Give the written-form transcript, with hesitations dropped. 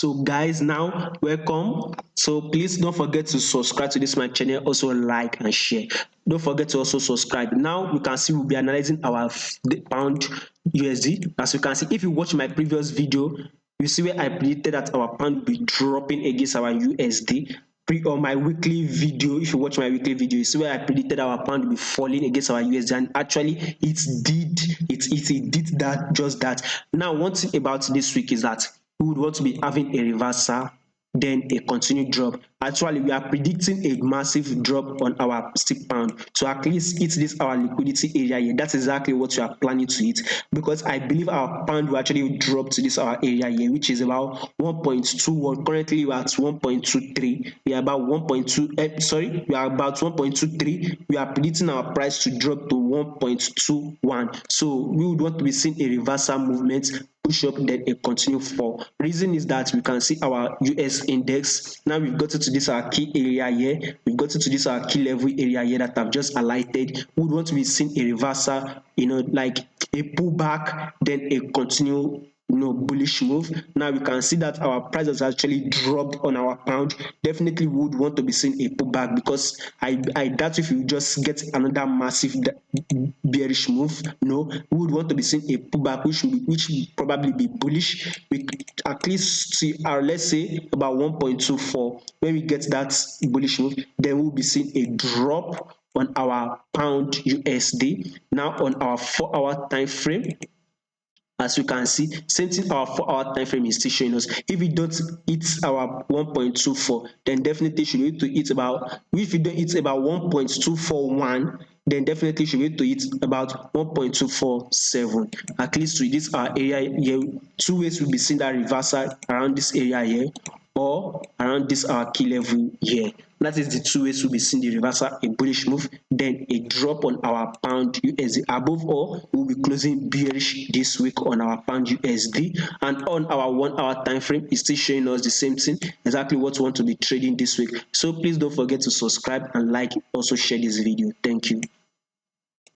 So guys, now welcome. So please don't forget to subscribe to this my channel, also like and share. Don't forget to also subscribe. Now you can see we'll be analyzing our pound USD. As you can see, if you watch my previous video, you see where I predicted that our pound will be dropping against our USD. On my weekly video, if you watch my weekly video, you see where I predicted our pound will be falling against our USD, and actually it did that, just that. Now one thing about this week is that we would want to be having a reversal, then a continued drop. Actually, we are predicting a massive drop on our stick pound. So at least hit this our liquidity area here. That's exactly what we are planning to hit, because I believe our pound will actually drop to this our area here, which is about 1.21. Currently we are at 1.23. We are about 1.2. We are about 1.23. We are predicting our price to drop to 1.21. So we would want to be seeing a reversal movement, push up, then a continue fall. Reason is that we can see our US index. Now we've got to this our key area here. We've got to this our key level area here that I've just highlighted. We would want to be seeing a reversal, like a pullback, then a continue bullish move. Now we can see that our price has actually dropped on our pound. Definitely would want to be seeing a pullback, because I doubt if you just get another massive bearish move. No, we would want to be seeing a pullback, which will probably be bullish. We at least see let's say about 1.24. When we get that bullish move, then we'll be seeing a drop on our pound USD. Now on our 4-hour time frame, as you can see, same thing, our 4-hour time frame is still showing us. If we don't hit our 1.24, then definitely should need to hit about, if we don't hit about 1.241, then definitely should need to hit about 1.247. At least to this our area here, two ways we'll be seeing that reversal around this area here, or around this our key level here. That is the two ways we'll be seeing the reversal, a bullish move, then a drop on our pound USD. Above all, we'll be closing bearish this week on our pound USD, and on our 1-hour time frame is still showing us the same thing, exactly what we want to be trading this week. So please don't forget to subscribe and like, also share this video. Thank you.